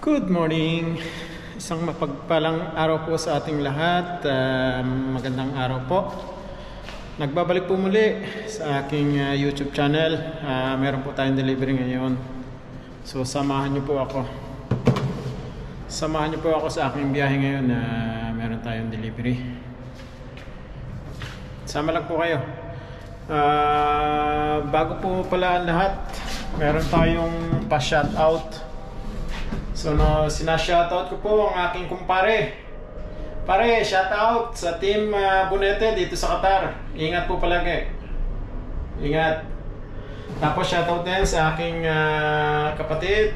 Good morning! Isang mapagpalang araw po sa ating lahat. Magandang araw po. Nagbabalik po muli sa aking YouTube channel. Meron po tayong delivery ngayon. So samahan niyo po ako. Samahan niyo po ako sa aking biyahe ngayon na meron tayong delivery. Sama lang po kayo. Bago po pala ang lahat, meron tayong pa-shoutout. So sinashoutout ko po ang aking kumpare. Pare, shoutout sa team Bonete dito sa Qatar. Ingat po palagi. Ingat. Tapos shoutout din sa aking kapatid,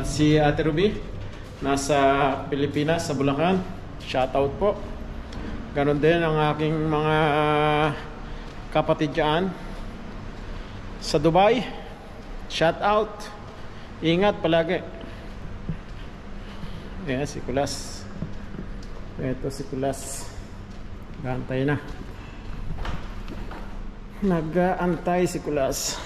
si Ate Ruby, nasa Pilipinas, sa Bulacan. Shoutout po. Ganon din ang aking mga kapatid dyan sa Dubai. Shoutout. Ingat palagi. Ayan si Kulas. Ito si Kulas. Nag-aantay na. Nag-aantay si Kulas.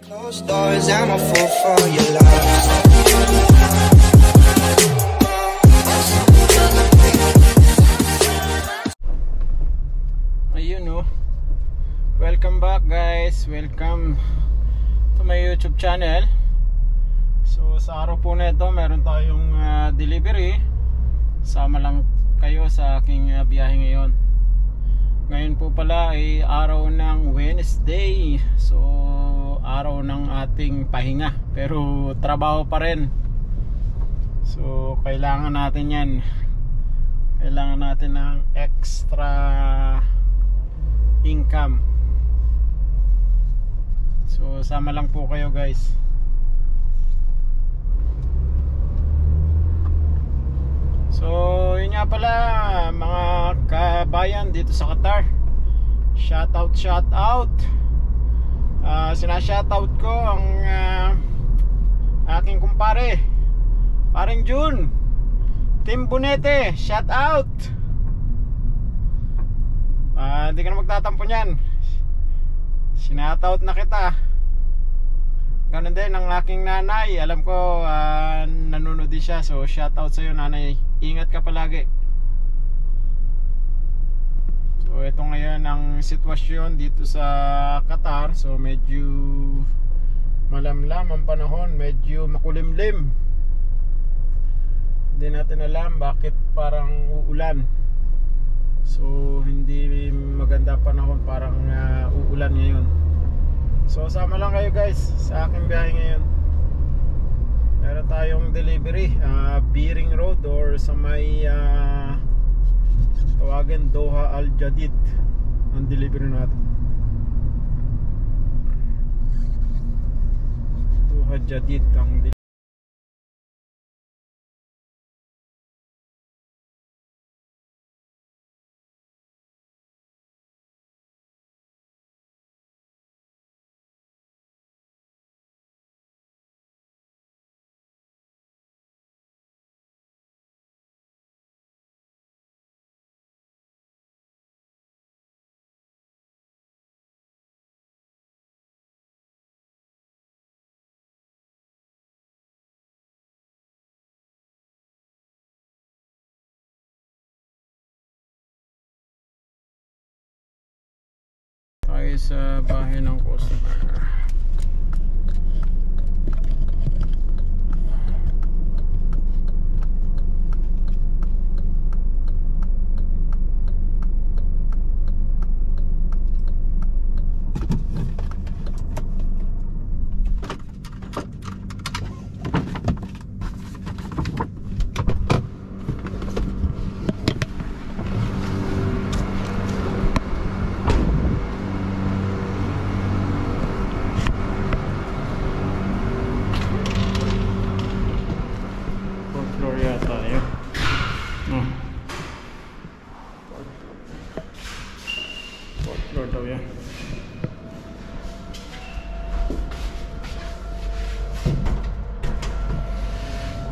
Closed doors, I'm a fool for your love. Ayun oh. Welcome back guys. Welcome to my YouTube channel. So sa araw po na ito, meron tayong delivery. Sama lang kayo sa aking biyahe ngayon. Ngayon po pala ay araw ng Wednesday. So araw ng ating pahinga, pero trabaho pa rin. So kailangan natin yan. Kailangan natin ng extra income. So sama lang po kayo guys. So yun nga pala mga kabayan dito sa Qatar. Shoutout. Sinashoutout ko ang aking kumpare, paring June, Team Bonete. Shoutout. Hindi ka na magtatampo niyan. Sinashoutout na kita. Ganon din ang aking nanay. Alam ko nanonood din siya. So shoutout sa iyo nanay. Ingat ka palagi. So ito ngayon ang sitwasyon dito sa Qatar. So medyo malamlam ang panahon. Medyo makulimlim. Hindi natin alam bakit parang uulan. So hindi maganda panahon, parang uulan ngayon. So sama lang kayo guys sa aking biyahe ngayon. Meron tayong delivery, Biring Road or sa may tawagin Doha Al Jadid ang delivery natin. Doha Jadid ang delivery. Tayo sa bahay ng customer.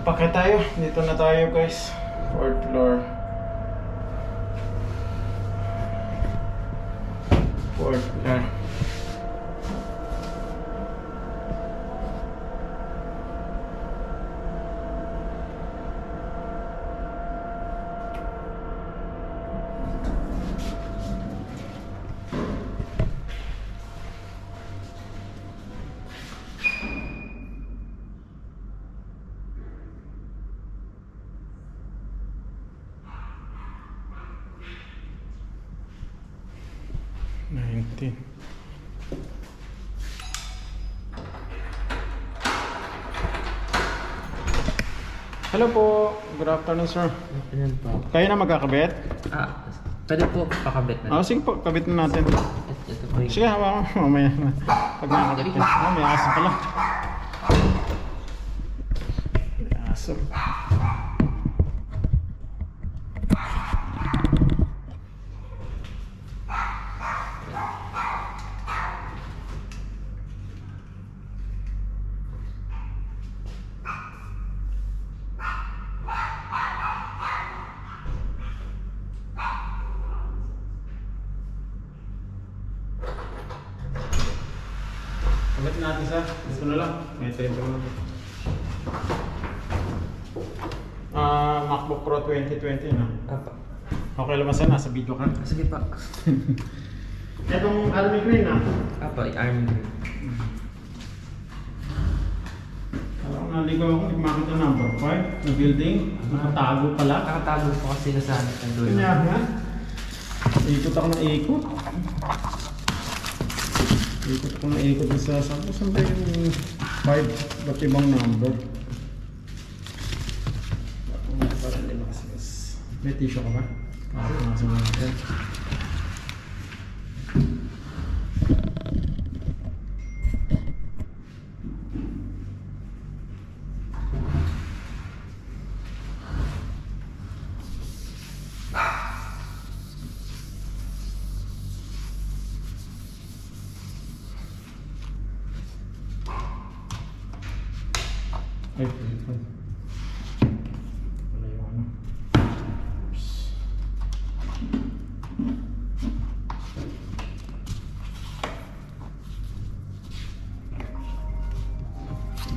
Pakit tayo, dito na tayo guys. 4th floor. 4th floor. 19. Hello po. Good afternoon, sir. Ayan po. Kayo na magkakabit? Pwede po pakabit na. Sige po, kabit na natin. Ito po yung... Sige, hawakan mo. Mamaya na. Pag nakakabit ka. May aso pala. May aso. Kabit natin sa. Gusto na lang. May tempo na. MacBook Pro 2020 na. Apa. Okay lang ba nasa video ka? Sige pa. Itong Army Green na. Apa, Army Green. Alam ko naligaw ako, hindi makita number 5 na building. Nakatago pala. Nakatago po kasi na sa ang dulo. Kanya nga. Ikot ako ng ikot. Ikot ako ng ikot sa saan ko saan ba yung 5? Ba't ibang number? Parang hindi makasigas. May tissue ka ba? Parang nasa mga natin. Ay, wala yung ano. Oops.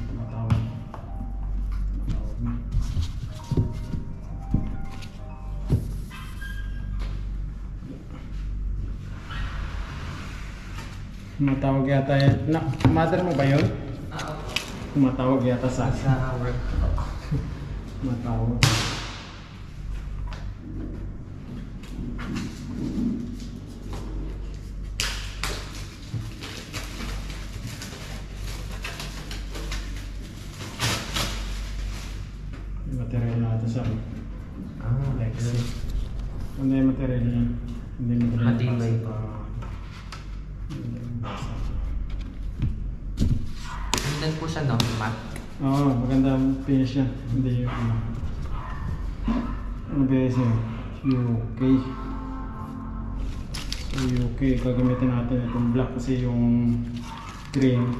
Tumatawag. Tumatawag na. Tumatawag yata yan. Mother mo ba yun? Tumatawag yata sa akin. Sa work po. Tumatawag. Yung material natin sa akin. Like this. Ano yung material niya? Hindi material. Matibay pa. Then po siya, no? Matte. Oo, maganda ang finish yan. Hindi yung ano. Ano ba yun? UK. So UK, gagamitin natin itong black kasi yung green.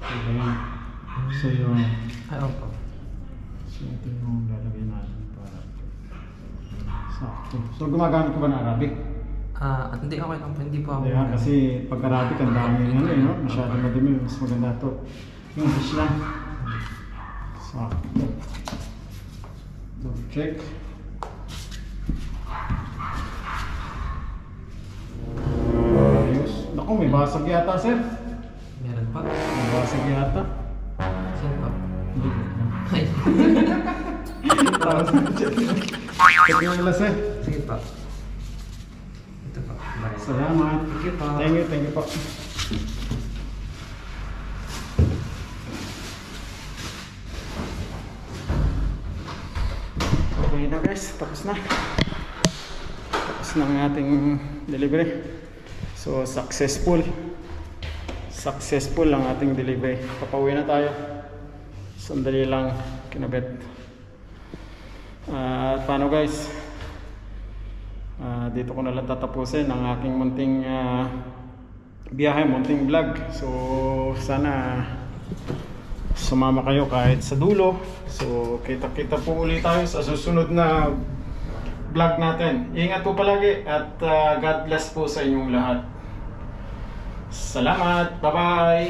Diba yun? So yung... Ay, opo. So ito yung lalagay natin para sakto. So gumagamit ko ba ng Arabic? Hindi okay lang po. Hindi po ako. Kaya kasi pag Arabic ang dami ano eh, no? Masyado madumi. Mas maganda to. Yung fish lang. Sakto. Double check. Ayos. Naku, may basag yata, sir. Meron pa. May basag yata. Saan pa? Hindi ko. Ay. Tapos check. Check nyo nila, sir. Sige pa. Ito pa. Bye. Salamat. Thank you po. Thank you po. Okay na guys, tapos na. Tapos na ang ating delivery. So successful. Successful ang ating delivery. Papauwi na tayo. Sandali lang kinabit. At paano guys? Dito ko na lang tatapusin ang aking munting biyahe, munting vlog. So sana sumama kayo kahit sa dulo. So kita-kita po ulit tayo sa susunod na vlog natin. Ingat po palagi at God bless po sa inyong lahat. Salamat, bye bye.